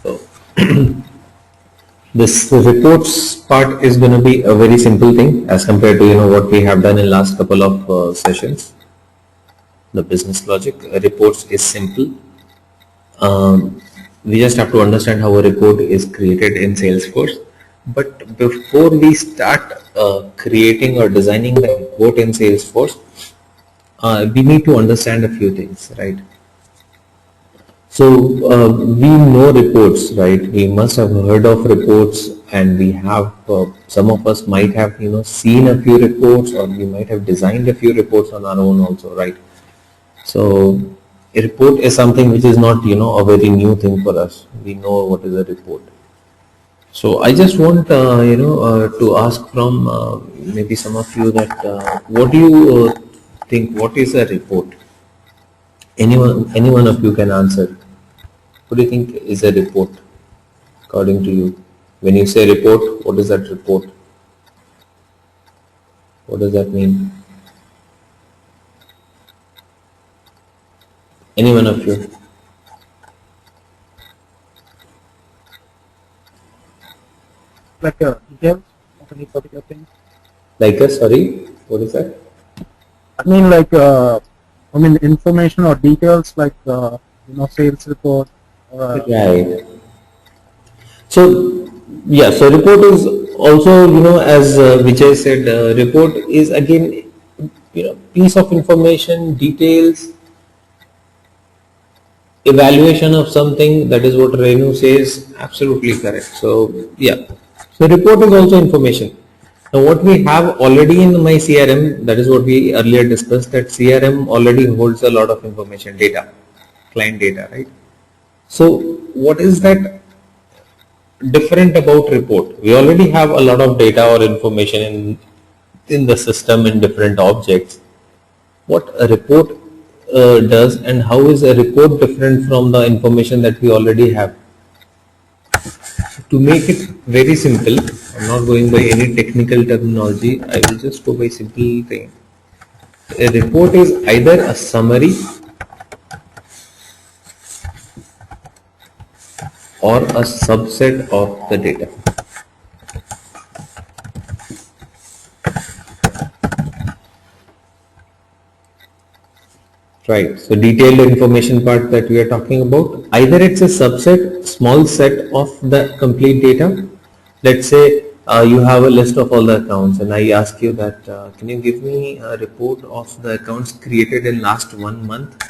So this reports part is going to be a very simple thing as compared to what we have done in last couple of sessions. The business logic reports is simple. We just have to understand how a report is created in Salesforce. But before we start creating or designing the report in Salesforce, we need to understand a few things, right? So we know reports, right? We must have heard of reports, and we have some of us might have seen a few reports, or we might have designed a few reports on our own also, right? So a report is something which is not a very new thing for us. We know what is a report. So I just want to ask from maybe some of you that what do you think? What is a report? Any one of you can answer. What do you think is a report, according to you? When you say report, what is that report? What does that mean? Any one of you? Like details of any particular thing. Like sorry, what is that? I mean, like information or details, like sales report. Right. So yeah, so report is also as Vijay said, report is again piece of information, details, evaluation of something. That is what Renu says. Absolutely correct. So yeah, so report is also information. Now what we have already in my CRM, that is what we earlier discussed, that CRM already holds a lot of information, data, client data, right? So what is that different about report? We already have a lot of data or information in the system in different objects. What a report does, and how is a report different from the information that we already have? To make it very simple, I'm not going by any technical terminology, I will just go by simple thing. A report is either a summary or a subset of the data. Right, so detailed information part that we are talking about, either it's a subset, small set of the complete data. Let's say you have a list of all the accounts, and I ask you that can you give me a report of the accounts created in last 1 month?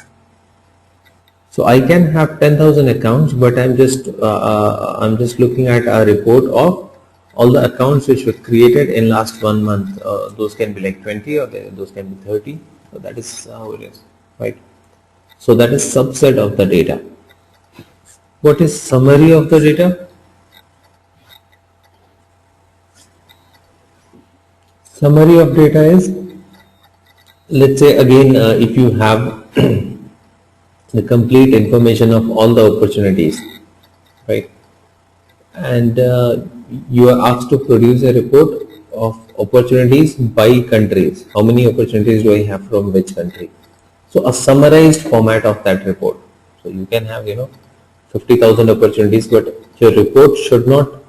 So I can have 10,000 accounts, but I'm just looking at a report of all the accounts which were created in last 1 month. Those can be like 20, or those can be 30. So that is how it is, right? So that is subset of the data. What is summary of the data? Summary of data is, let's say again, if you have the complete information of all the opportunities, right? And you are asked to produce a report of opportunities by countries. How many opportunities do I have from which country? So a summarized format of that report. So you can have 50,000 opportunities, but your report should not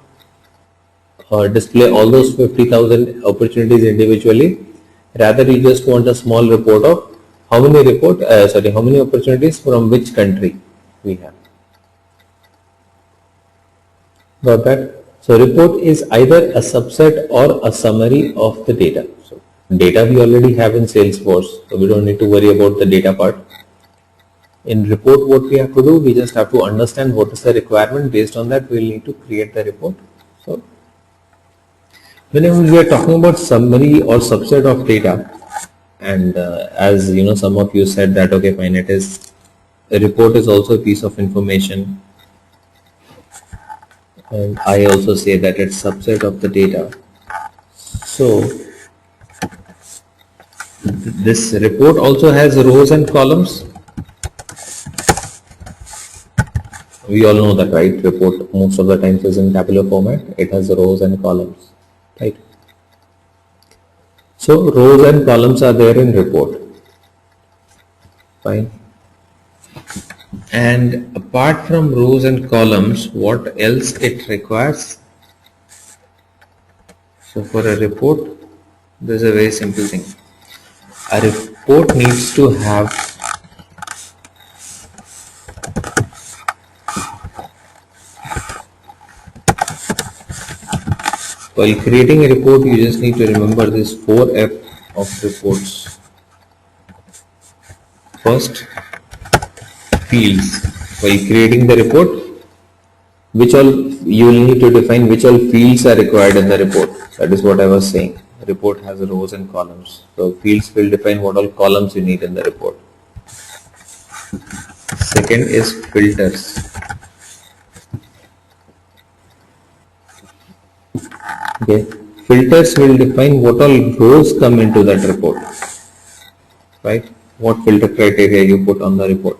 display all those 50,000 opportunities individually. Rather, you just want a small report of how many opportunities from which country we have. Got that? So report is either a subset or a summary of the data. So data we already have in Salesforce, so we don't need to worry about the data part. In report, what we have to do, we just have to understand what is the requirement. Based on that, we will need to create the report. So whenever we are talking about summary or subset of data, and as some of you said that okay fine, it is a report is also a piece of information, and I also say that it's subset of the data. So this report also has rows and columns. We all know that, right? Report most of the times is in tabular format. It has rows and columns, right? So rows and columns are there in report. Fine. And apart from rows and columns, what else it requires? So for a report, there's a very simple thing. A report needs to have while creating a report, you just need to remember this 4F of reports. First, fields. While creating the report, which all you will need to define which all fields are required in the report. That is what I was saying. The report has rows and columns. So fields will define what all columns you need in the report. Second is filters. Okay. Filters will define what all rows come into that report. Right? What filter criteria you put on the report.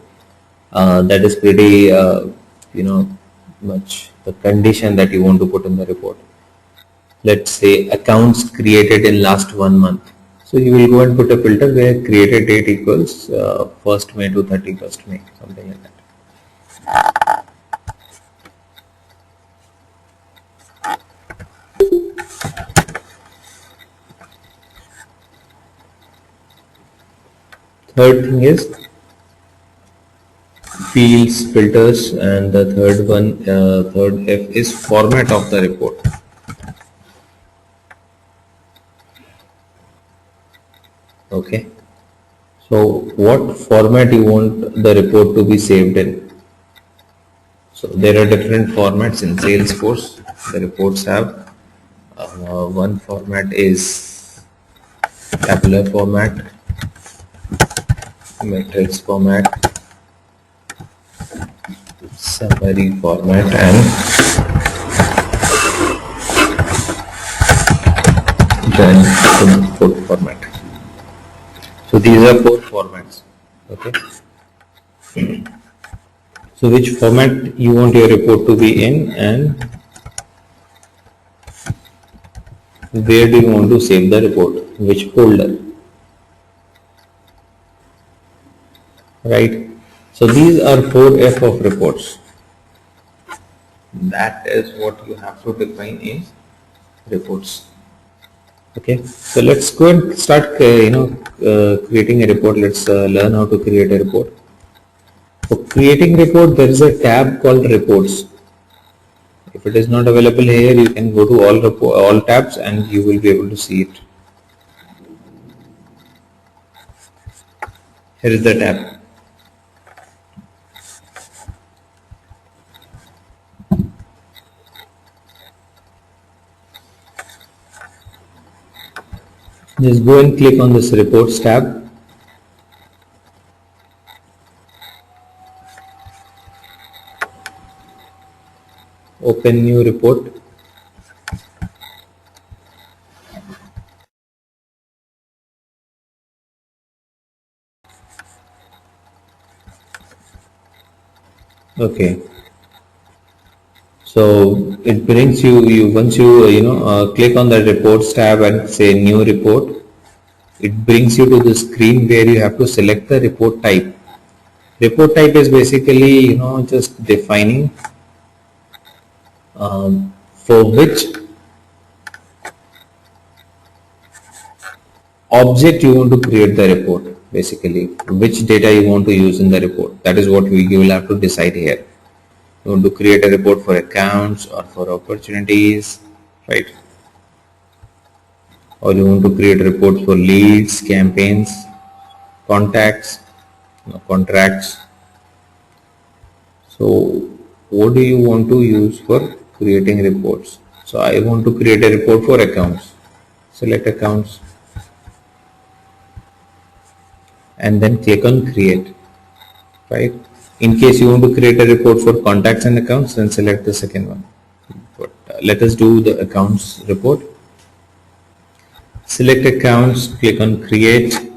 That is pretty, much the condition that you want to put in the report. Let's say accounts created in last 1 month. So you will go and put a filter where created date equals 1st May to 31st May, something like that. Third thing is fields, filters, and the third one, third F is format of the report. Okay. So what format you want the report to be saved in? So there are different formats in Salesforce. The reports have one format is tabular format, matrix format, summary format, and then input format. So these are 4 formats. Okay. So which format you want your report to be in, and where do you want to save the report? Which folder? Right. So these are 4F of reports. That is what you have to define in reports. Okay. So let's go and start, creating a report. Let's learn how to create a report. For creating report, there is a tab called reports. If it is not available here, you can go to all tabs and you will be able to see it. Here is the tab. Just go and click on this reports tab. Open new report. Okay. So it brings you once you click on the reports tab and say new report, it brings you to the screen where you have to select the report type. Report type is basically just defining for which object you want to create the report, basically which data you want to use in the report. That is what you will have to decide here. You want to create a report for accounts or for opportunities, right? Or you want to create reports for leads, campaigns, contacts, contracts. So what do you want to use for creating reports? So I want to create a report for accounts. Select accounts and then click on create, right? In case you want to create a report for contacts and accounts, then select the second one. But let us do the accounts report. Select accounts, click on create,